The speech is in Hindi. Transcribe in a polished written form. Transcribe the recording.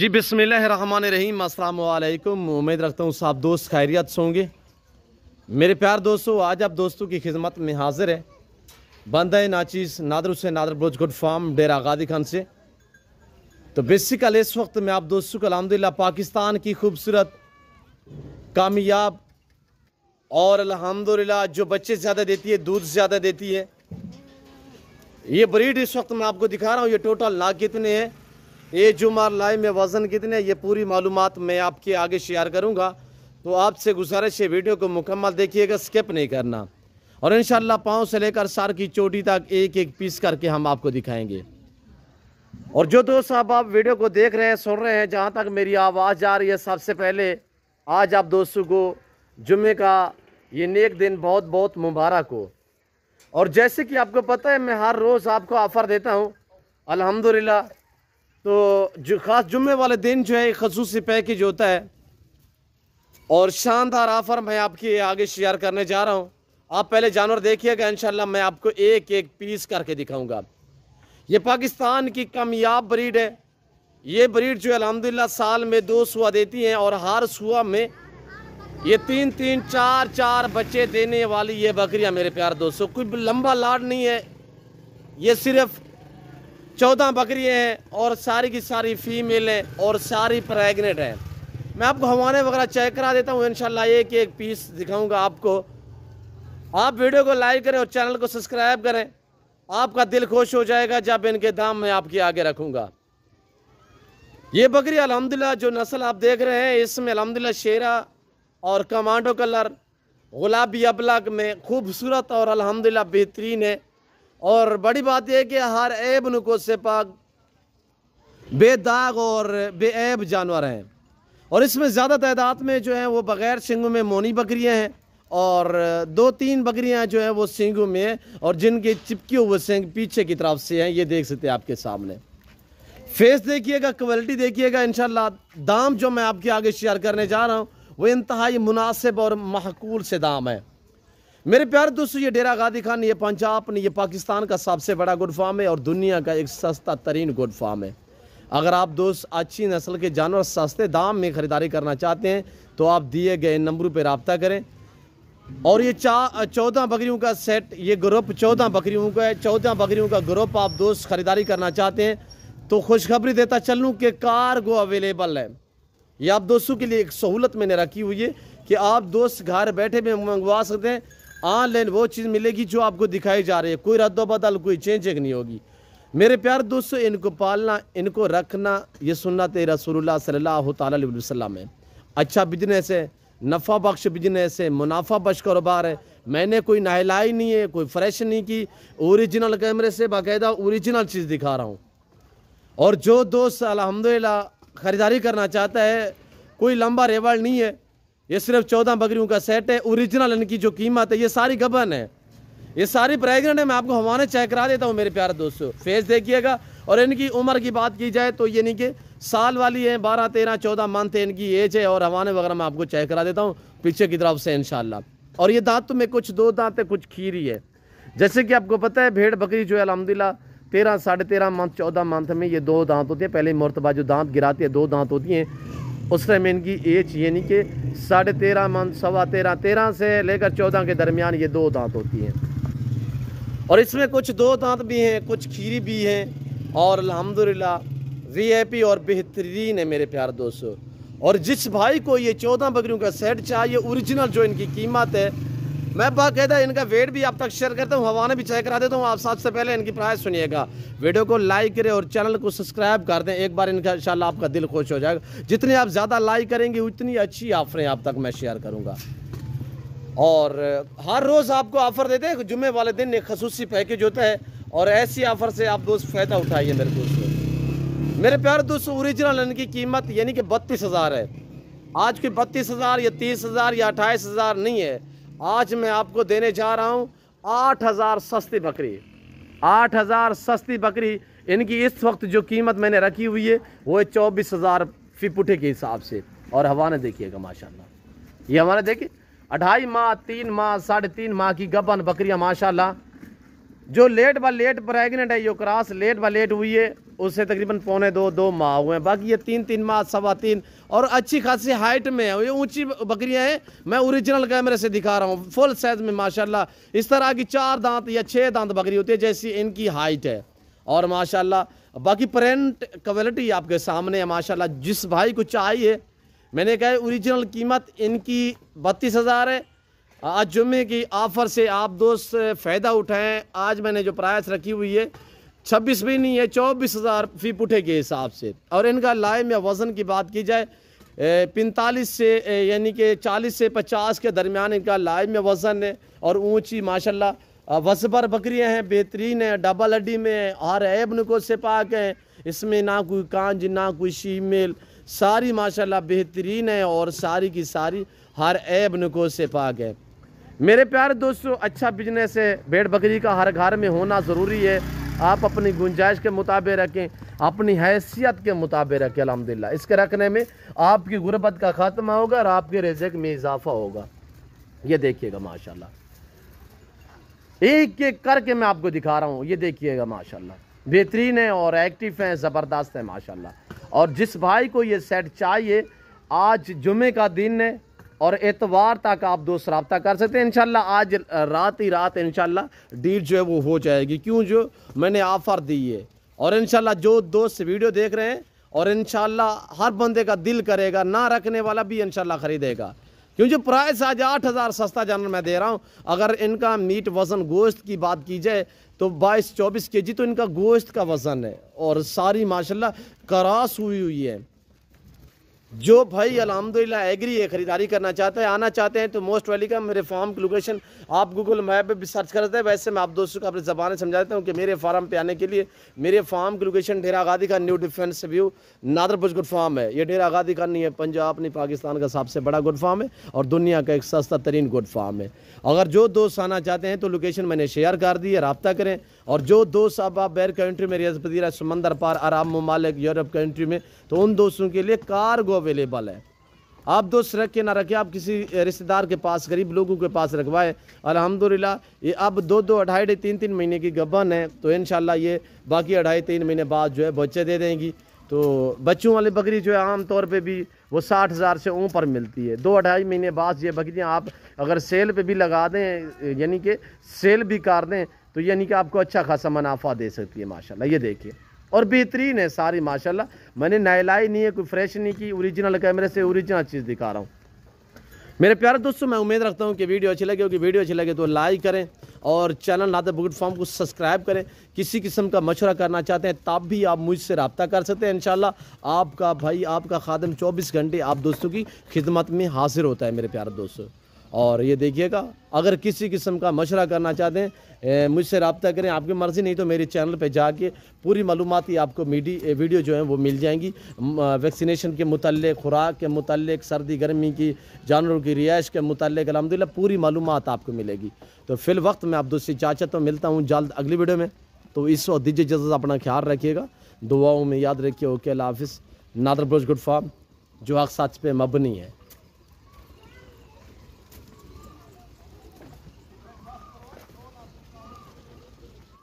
जी बिस्मिल्लाहिर्रहमानिर्रहीम, अस्सलाम वालेकुम। उम्मीद रखता हूँ सब दोस्त खैरियत से होंगे। मेरे प्यार दोस्तों, आज आप दोस्तों की खिदमत में हाजिर है बंदा नाचीज़ नादर हुसैन नादर ब्रोच गुड फार्म डेरा गादी खान से। तो बेसिकली इस वक्त मैं आप दोस्तों को अल्हम्दुलिल्लाह पाकिस्तान की खूबसूरत कामयाब और अल्हम्दुलिल्लाह जो बच्चे ज़्यादा देती है, दूध ज़्यादा देती है, ये ब्रीड इस वक्त मैं आपको दिखा रहा हूँ। ये टोटल नाग कितने हैं, ये जुमार लाई में वज़न कितने, ये पूरी मालूमात मैं आपके आगे शेयर करूँगा। तो आपसे गुजारिश है वीडियो को मुकम्मल देखिएगा, स्किप नहीं करना। और इंशाल्लाह पाँव से लेकर सर की चोटी तक एक एक पीस करके हम आपको दिखाएंगे। और जो दोस्त साहब आप वीडियो को देख रहे हैं, सुन रहे हैं, जहाँ तक मेरी आवाज़ आ रही है, सबसे पहले आज आप दोस्तों को जुम्मे का ये नेक दिन बहुत बहुत मुबारक हो। और जैसे कि आपको पता है मैं हर रोज़ आपको ऑफ़र देता हूँ अल्हम्दुलिल्लाह। तो जो ख़ास जुम्मे वाले दिन जो है एक ख़ुसूसी पैकेज होता है और शानदार ऑफ़र मैं आपके आगे शेयर करने जा रहा हूँ। आप पहले जानवर देखिएगा, इंशाल्लाह मैं आपको एक एक पीस करके दिखाऊंगा। ये पाकिस्तान की कामयाब ब्रीड है। ये ब्रीड जो अल्हम्दुलिल्लाह साल में 2 सुआ देती हैं और हर सुआ में ये 3-3, 4-4 बच्चे देने वाली ये बकरियां मेरे प्यार दोस्तों। कोई लंबा लाड नहीं है, ये सिर्फ 14 बकरियां हैं और सारी की सारी फीमेल हैं और सारी प्रेग्नेंट हैं। मैं आपको हवाने वगैरह चेक करा देता हूँ, इंशाल्लाह एक एक पीस दिखाऊंगा आपको। आप वीडियो को लाइक करें और चैनल को सब्सक्राइब करें, आपका दिल खुश हो जाएगा जब इनके दाम मैं आपके आगे रखूँगा। ये बकरी अल्हम्दुलिल्लाह जो नस्ल आप देख रहे हैं, इसमें अल्हम्दुलिल्लाह शेरा और कमांडो कलर गुलाबी अबलग में खूबसूरत और अल्हम्दुलिल्लाह बेहतरीन है। और बड़ी बात यह है कि हर ऐब नुको से पाक बेदाग और बेऐब जानवर हैं। और इसमें ज़्यादा तादाद में जो है वो बग़ैर सींगों में मोनी बकरियां हैं और 2-3 बकरियां जो हैं वो सींगों में हैं और जिनके चिपके हुए सींग पीछे की तरफ से हैं। ये देख सकते हैं आपके सामने। फेस देखिएगा, क्वालिटी देखिएगा। इंशाल्लाह दाम जो मैं आपके आगे शेयर करने जा रहा हूँ वो इंतहाई मुनासिब और महकूल से दाम है। मेरे प्यारे दोस्तों, ये डेरा गादी खान, ये पंजाब ने, ये पाकिस्तान का सबसे बड़ा गुड फार्म है और दुनिया का एक सस्ता तरीन गुड फार्म है। अगर आप दोस्त अच्छी नस्ल के जानवर सस्ते दाम में ख़रीदारी करना चाहते हैं तो आप दिए गए नंबरों पर रब्ता करें। और ये 14 बकरियों का सेट, ये ग्रुप 14 बकरियों का है। 14 बकरियों का ग्रुप आप दोस्त ख़रीदारी करना चाहते हैं तो खुशखबरी देता चलूँ कि कार्गो अवेलेबल है। ये आप दोस्तों के लिए एक सहूलत मैंने रखी हुई है कि आप दोस्त घर बैठे भी मंगवा सकते हैं। ऑनलाइन वो चीज़ मिलेगी जो आपको दिखाई जा रही है, कोई रद्द बदल कोई चेंजिंग नहीं होगी। मेरे प्यार दोस्तों, इनको पालना, इनको रखना ये सुन्नत रसूलुल्लाह सल्लल्लाहु अलैहि वसल्लम है। अच्छा बिजनेस है, नफ़ा बख्श बिजनेस है, मुनाफा बख्श कारोबार है। मैंने कोई नहलाई नहीं है, कोई फ्रेश नहीं की, ओरिजिनल कैमरे से बाकायदा ओरिजिनल चीज़ दिखा रहा हूँ। और जो दोस्त अल्हम्दुलिल्लाह ख़रीदारी करना चाहता है, कोई लंबा रेवड़ नहीं है, ये सिर्फ 14 बकरियों का सेट है। ओरिजिनल इनकी जो कीमत है, ये सारी गबन है, ये सारी प्रेग्नेंट है। मैं आपको हवाने चेक करा देता हूँ मेरे प्यारे दोस्तों। फेस देखिएगा। और इनकी उम्र की बात की जाए तो ये नहीं कि साल वाली है, 12, 13, 14 मंथ है इनकी एज है। और हवाने वगैरह मैं आपको चेक करा देता हूँ पीछे की तरफ से इंशाल्लाह। और ये दांतों में कुछ 2 दांत है, कुछ खीरी है। जैसे कि आपको पता है भेड़ बकरी जो है अल्हम्दुलिल्लाह 13, 13.5 मंथ, 14 मंथ में ये 2 दांत होते हैं। पहले मरतबा जो दांत गिराती है 2 दांत होती हैं, उस टाइम इनकी एज यानी कि 13.5 मंथ, 13.25, 13 से लेकर 14 के दरमियान ये 2 दांत होती हैं। और इसमें कुछ 2 दांत भी हैं, कुछ खीरी भी हैं और अल्हम्दुलिल्लाह वीआईपी और बेहतरीन है मेरे प्यारे दोस्तों। और जिस भाई को ये 14 बकरियों का सेट चाहिए, ओरिजिनल जो इनकी कीमत है, मैं बाकायदा इनका वेट भी आप तक शेयर करता हूँ, हवाने भी चेक करा देता हूँ। आप सबसे पहले इनकी प्राइस सुनिएगा, वीडियो को लाइक करें और चैनल को सब्सक्राइब कर दें। एक बार इनका इंशाल्लाह आपका दिल खुश हो जाएगा। जितनी आप ज़्यादा लाइक करेंगे उतनी अच्छी ऑफरें आप तक मैं शेयर करूँगा। और हर रोज़ आपको ऑफ़र देते हैं, जुम्मे वाले दिन एक खसूसी पैकेज होता है और ऐसी ऑफ़र से आप दोस्त फ़ायदा उठाइए मेरे दोस्तों। मेरे प्यारे दोस्तों, ओरिजिनल इनकी कीमत यानी कि 32,000 है। आज की 32,000 या 30,000 या 28,000 नहीं है। आज मैं आपको देने जा रहा हूँ 8,000 सस्ती बकरी। 8,000 सस्ती बकरी इनकी इस वक्त जो कीमत मैंने रखी हुई है वो है 24,000 फी पुठे के हिसाब से। और हवाने देखिएगा माशाल्लाह, ये हवाने देखिए 2.5 माह, 3 माह, 3.5 माह की गबन बकरियाँ माशाल्लाह। जो लेट व लेट प्रेगनेंट है, यो क्रॉस लेट व लेट हुई है उससे तकरीबन 1.25-2 माह हुए हैं, बाकी ये 3 माह 3.25 और अच्छी खासी हाइट में है। ये ऊंची बकरियां हैं, मैं ओरिजिनल कैमरे से दिखा रहा हूँ, फुल साइज में माशाल्लाह। इस तरह की 4 दांत या 6 दांत बकरी होती है जैसी इनकी हाइट है। और माशाल्लाह बाकी प्रिंट क्वालिटी आपके सामने है माशाल्लाह। जिस भाई को चाहिए, मैंने कहा ओरिजिनल कीमत इनकी 32,000 है। आज जुम्मे की ऑफ़र से आप दोस्त फ़ायदा उठाएं। आज मैंने जो प्राइस रखी हुई है 26 भी नहीं है, 24,000 फी पुठे के हिसाब से। और इनका लाइम या वज़न की बात की जाए 45 से यानी कि 40 से 50 के दरमियान इनका लाइम या वज़न है। और ऊंची माशाल्लाह वसबर बकरियां हैं, बेहतरीन है, डबल हड्डी में, हर ऐब नुको से पाक हैं। इसमें ना कोई कांज ना कोई शीमेल, सारी माशाल्लाह बेहतरीन है और सारी की सारी हर ऐब नुको से पाक है। मेरे प्यारे दोस्तों, अच्छा बिजनेस है, भेड़ बकरी का हर घर में होना ज़रूरी है। आप अपनी गुंजाइश के मुताबिक रखें, अपनी हैसियत के मुताबिक रखें। अल्हम्दुलिल्लाह इसके रखने में आपकी गुर्बत का ख़त्मा होगा और आपके रिज़्क़ में इजाफा होगा। ये देखिएगा माशाल्लाह, एक एक करके मैं आपको दिखा रहा हूँ। ये देखिएगा माशाल्लाह, बेहतरीन है और एक्टिव हैं, ज़बरदस्त है माशाल्लाह। और जिस भाई को ये सेट चाहिए, आज जुमे का दिन है और एतवार तक आप दोस्त रब्ता कर सकते हैं। इंशाल्लाह आज रात ही रात इंशाल्लाह डील जो है वो हो जाएगी, क्यों जो मैंने ऑफ़र दी है। और इंशाल्लाह जो दोस्त वीडियो देख रहे हैं, और इंशाल्लाह हर बंदे का दिल करेगा, ना रखने वाला भी इंशाल्लाह ख़रीदेगा, क्यों जो प्राइस आज 8,000 सस्ता जानवर मैं दे रहा हूँ। अगर इनका मीट वज़न गोश्त की बात की जाए तो 22-24 kg तो इनका गोश्त का वज़न है और सारी माशाल्लाह करास हुई है। जो भाई अल्हम्दुलिल्लाह एग्री है, ख़रीदारी करना चाहता है, आना चाहते हैं तो मोस्ट वेलकम। मेरे फार्म की लोकेशन आप गूगल मैप पे भी सर्च करते हैं। वैसे मैं आप दोस्तों को अपनी ज़बान समझाता हूँ कि मेरे फार्म पे आने के लिए मेरे फार्म की लोकेशन डेरा आगादी का new defence view Nadarburj good farm है। ये डेरा आगादी का नहीं है, पंजाब नहीं पाकिस्तान का सबसे बड़ा गुड फार्म है और दुनिया का एक सस्ता तरीन गुड फार्म है। अगर जो दोस्त आना चाहते हैं तो लोकेशन मैंने शेयर कर दी है, रब्ता करें। और जो दोस्त अब आप बैर कंट्री में, रियाज पजीरा, समंदर पार, अरब ममालिक, यूरोप कंट्री में, तो उन दोस्तों के लिए कार्गो अवेलेबल है। आप दोस्त रखे ना रखे, आप किसी रिश्तेदार के पास, गरीब लोगों के पास रखवाए। अल्हम्दुलिल्लाह ये अब 2-2, 2.5, 3-3 महीने की गबन है, तो इंशाल्लाह ये बाकी 2.5-3 महीने बाद जो है बच्चे दे देंगी। तो बच्चों वाली बकरी जो है आम तौर पे भी वो 60,000 से ऊपर मिलती है। 2-2.5 महीने बाद ये बकरियाँ आप अगर सेल पे भी लगा दें, यानी कि सेल भी कर दें, तो यानी कि आपको अच्छा खासा मुनाफा दे सकती है माशाल्लाह। ये देखिए, और बेहतरीन है सारी माशाल्लाह। मैंने नहलाई नहीं है, कोई फ्रेश नहीं की, ओरिजिनल कैमरे से ओरिजिनल चीज़ दिखा रहा हूँ। मेरे प्यारे दोस्तों, मैं उम्मीद रखता हूँ कि वीडियो अच्छी लगी होगी। वीडियो अच्छी लगे तो लाइक करें और चैनल नादरबुर्ज गुड फार्म को सब्सक्राइब करें। किसी किस्म का मशवरा करना चाहते हैं तब भी आप मुझसे रब्ता कर सकते हैं। इंशाल्लाह आपका भाई, आपका खादिम 24 घंटे आप दोस्तों की खिदमत में हाजिर होता है मेरे प्यारे दोस्तों। और ये देखिएगा, अगर किसी किस्म का मशवरा करना चाहते हैं मुझसे रब्ता करें, आपकी मर्ज़ी, नहीं तो मेरे चैनल पे जाके पूरी मालूमाती आपको वीडियो जो है वो मिल जाएंगी। वैक्सीनेशन के मुतल्लिक़, खुराक के मुतल्लिक़, सर्दी गर्मी की, जानवरों की रिहाइश के मुतल्लिक़ अल्हम्दुलिल्लाह पूरी मालूमात आपको मिलेगी। तो फिल वक्त मैं आप दोस्तों चाचा तो मिलता हूँ जल्द अगली वीडियो में। तो इस वक्त दीजिए इजाज़त, अपना ख्याल रखिएगा, दुआओं में याद रखिए। ओके, अल्लाह हाफ़िज़। नादरबुर्ज गुड फार्म जो हक़ सच पे मबनी है।